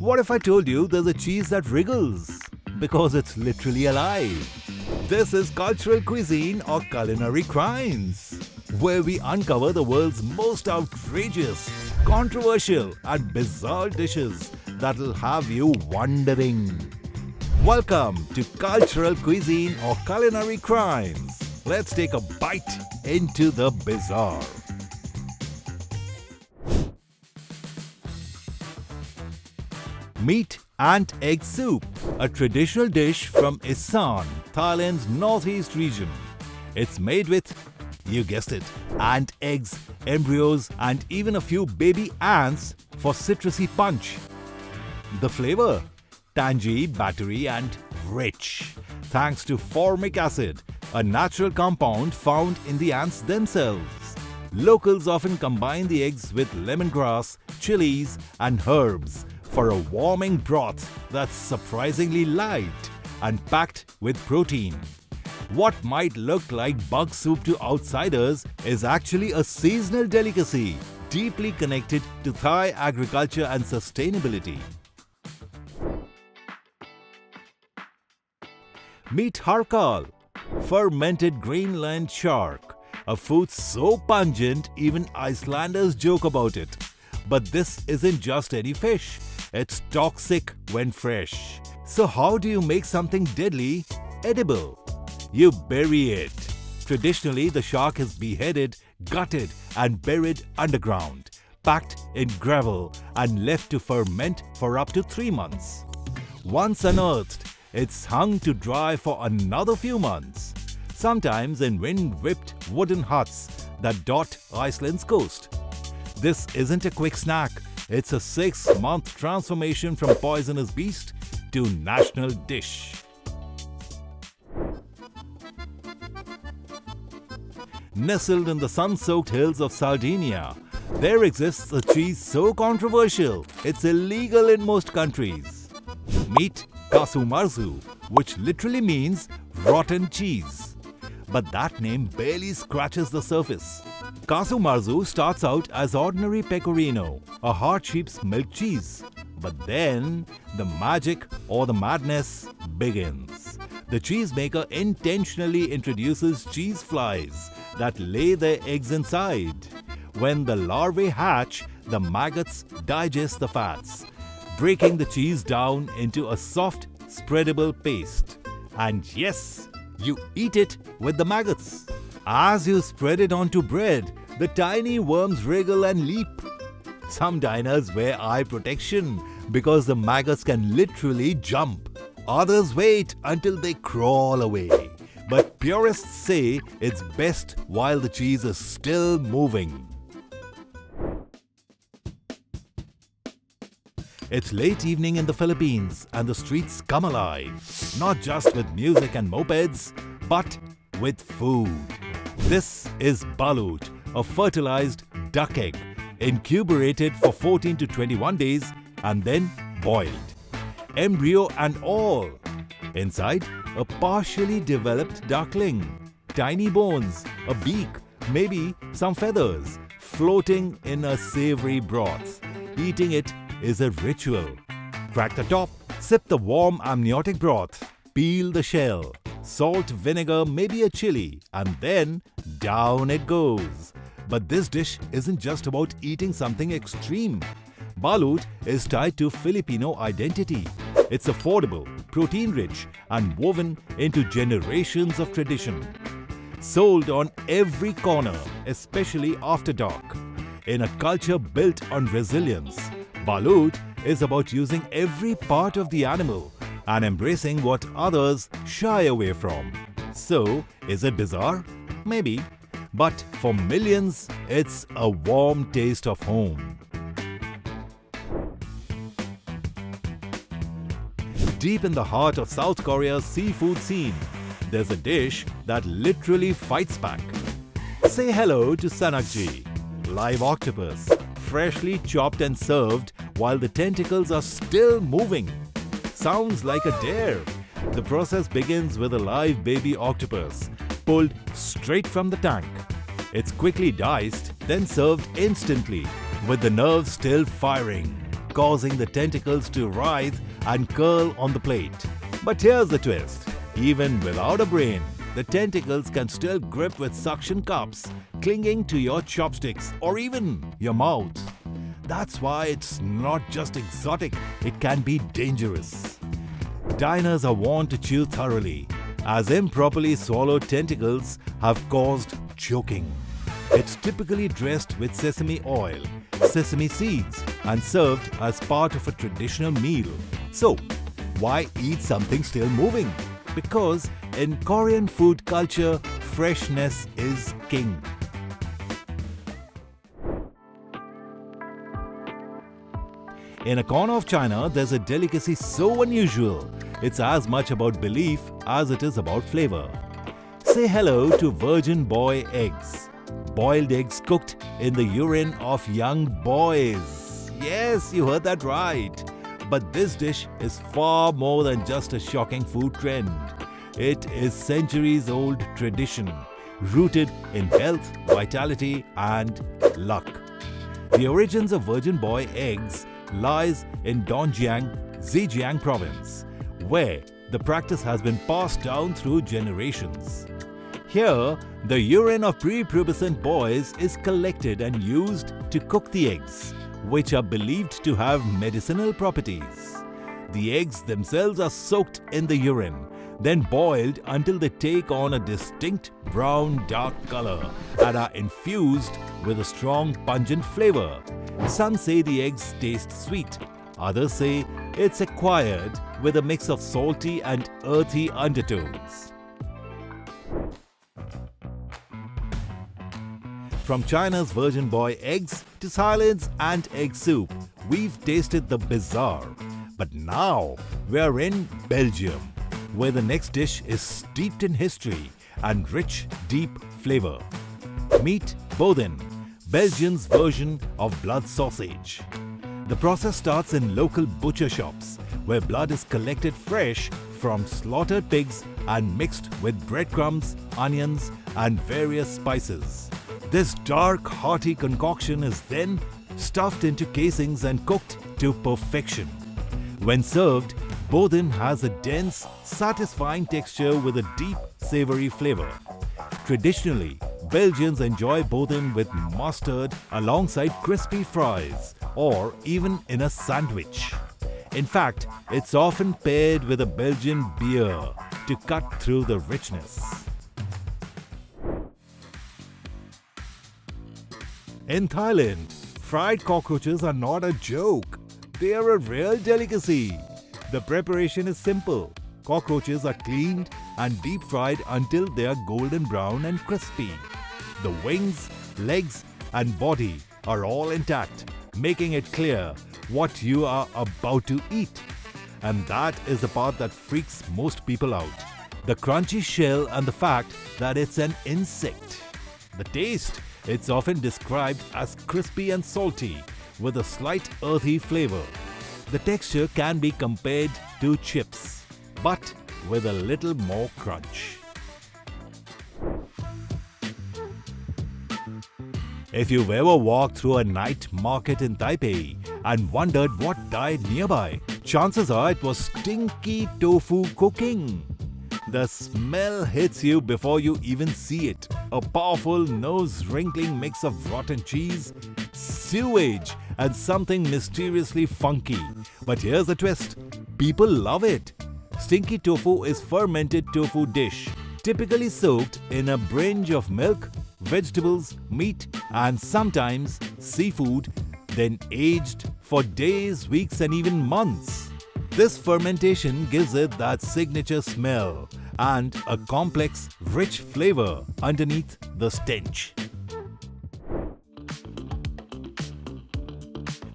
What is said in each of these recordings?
What if I told you there's a cheese that wriggles? Because it's literally alive. This is Cultural Cuisine or Culinary Crimes, where we uncover the world's most outrageous, controversial and bizarre dishes that'll have you wondering. Welcome to Cultural Cuisine or Culinary Crimes. Let's take a bite into the bizarre. Meat and egg soup, a traditional dish from Isan, Thailand's northeast region. It's made with, you guessed it, ant eggs, embryos and even a few baby ants for citrusy punch. The flavor? Tangy, battery and rich, thanks to formic acid, a natural compound found in the ants themselves. Locals often combine the eggs with lemongrass, chilies and herbs for a warming broth that's surprisingly light and packed with protein. What might look like bug soup to outsiders is actually a seasonal delicacy deeply connected to Thai agriculture and sustainability. Meet Hákarl, fermented Greenland shark, a food so pungent even Icelanders joke about it. But this isn't just any fish. It's toxic when fresh. So how do you make something deadly edible? You bury it. Traditionally, the shark is beheaded, gutted and buried underground, packed in gravel and left to ferment for up to 3 months. Once unearthed, it's hung to dry for another few months, sometimes in wind-whipped wooden huts that dot Iceland's coast. This isn't a quick snack. It's a 6-month transformation from poisonous beast to national dish. Nestled in the sun-soaked hills of Sardinia, there exists a cheese so controversial, it's illegal in most countries. Meet Casu Marzu, which literally means rotten cheese. But that name barely scratches the surface. Casu Marzu starts out as ordinary pecorino, a hard sheep's milk cheese. But then, the magic or the madness begins. The cheesemaker intentionally introduces cheese flies that lay their eggs inside. When the larvae hatch, the maggots digest the fats, breaking the cheese down into a soft, spreadable paste. And yes, you eat it with the maggots. As you spread it onto bread, the tiny worms wriggle and leap. Some diners wear eye protection because the maggots can literally jump. Others wait until they crawl away. But purists say it's best while the cheese is still moving. It's late evening in the Philippines and the streets come alive. Not just with music and mopeds, but with food. This is Balut, a fertilized duck egg, incubated for 14 to 21 days and then boiled. Embryo and all. Inside, a partially developed duckling. Tiny bones, a beak, maybe some feathers, floating in a savory broth. Eating it is a ritual. Crack the top, sip the warm amniotic broth, peel the shell, salt, vinegar, maybe a chili, and then down it goes. But this dish isn't just about eating something extreme. Balut is tied to Filipino identity. It's affordable, protein-rich, and woven into generations of tradition. Sold on every corner, especially after dark. In a culture built on resilience, Balut is about using every part of the animal and embracing what others shy away from. So, is it bizarre? Maybe. But for millions, it's a warm taste of home. Deep in the heart of South Korea's seafood scene, there's a dish that literally fights back. Say hello to Sannakji, live octopus, freshly chopped and served while the tentacles are still moving. Sounds like a dare. The process begins with a live baby octopus, pulled straight from the tank. It's quickly diced, then served instantly, with the nerves still firing. causing the tentacles to writhe and curl on the plate. But here's the twist. Even without a brain, the tentacles can still grip with suction cups, clinging to your chopsticks or even your mouth. That's why it's not just exotic, it can be dangerous. Diners are warned to chew thoroughly, as improperly swallowed tentacles have caused choking. It's typically dressed with sesame oil, sesame seeds, and served as part of a traditional meal. So, why eat something still moving? Because in Korean food culture, freshness is king. In a corner of China, there's a delicacy so unusual, it's as much about belief as it is about flavor. Say hello to virgin boy eggs. Boiled eggs cooked in the urine of young boys. Yes, you heard that right. But this dish is far more than just a shocking food trend. It is centuries-old tradition, rooted in health, vitality, and luck. The origins of virgin boy eggs lies in Dongjiang, Zhejiang province, where the practice has been passed down through generations. Here, the urine of prepubescent boys is collected and used to cook the eggs, which are believed to have medicinal properties. The eggs themselves are soaked in the urine, then boiled until they take on a distinct brown dark color and are infused with a strong pungent flavor. Some say the eggs taste sweet, others say it's acquired with a mix of salty and earthy undertones. From China's virgin boy eggs to Thailand's ant egg soup, we've tasted the bizarre. But now we're in Belgium, where the next dish is steeped in history and rich, deep flavor. Meet Boudin, Belgium's version of blood sausage. The process starts in local butcher shops, where blood is collected fresh from slaughtered pigs and mixed with breadcrumbs, onions, and various spices. This dark, hearty concoction is then stuffed into casings and cooked to perfection. When served, Boudin has a dense, satisfying texture with a deep, savory flavor. Traditionally, Belgians enjoy Boudin with mustard alongside crispy fries or even in a sandwich. In fact, it's often paired with a Belgian beer to cut through the richness. In Thailand, fried cockroaches are not a joke. They are a real delicacy. The preparation is simple. Cockroaches are cleaned and deep fried until they are golden brown and crispy. The wings, legs, and body are all intact, making it clear what you are about to eat. And that is the part that freaks most people out. The crunchy shell and the fact that it's an insect. The taste, it's often described as crispy and salty with a slight earthy flavor. The texture can be compared to chips, but with a little more crunch. If you've ever walked through a night market in Taipei and wondered what died nearby, chances are it was Stinky tofu cooking. The smell hits you before you even see it. A powerful, nose-wrinkling mix of rotten cheese, sewage, and something mysteriously funky. But here's the twist. People love it. Stinky tofu is fermented tofu dish, typically soaked in a bringe of milk, vegetables, meat, and sometimes seafood, then aged for days, weeks, and even months. This fermentation gives it that signature smell and a complex, rich flavor underneath the stench.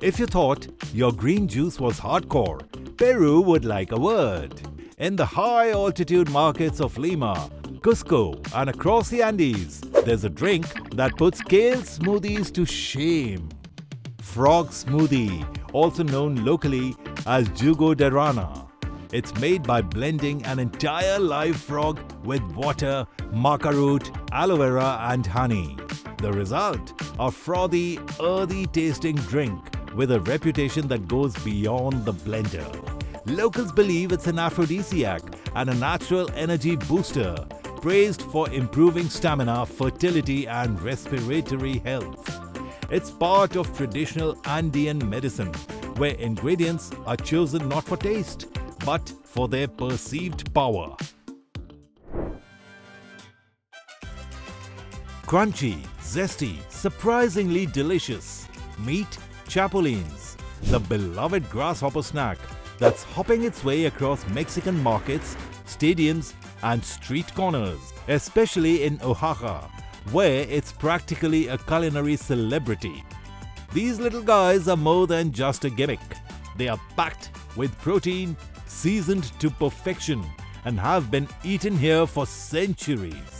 If you thought your green juice was hardcore, Peru would like a word. In the high-altitude markets of Lima, Cusco, and across the Andes, there's a drink that puts kale smoothies to shame. Frog smoothie, also known locally as Jugo de Rana. It's made by blending an entire live frog with water, maca root, aloe vera, and honey. The result? A frothy, earthy tasting drink with a reputation that goes beyond the blender. Locals believe it's an aphrodisiac and a natural energy booster, praised for improving stamina, fertility and respiratory health. It's part of traditional Andean medicine, where ingredients are chosen not for taste, but for their perceived power. Crunchy, zesty, surprisingly delicious. Meet Chapulines, the beloved grasshopper snack that's hopping its way across Mexican markets, stadiums and street corners, especially in Oaxaca, where it's practically a culinary celebrity. These little guys are more than just a gimmick. They are packed with protein, seasoned to perfection, and have been eaten here for centuries.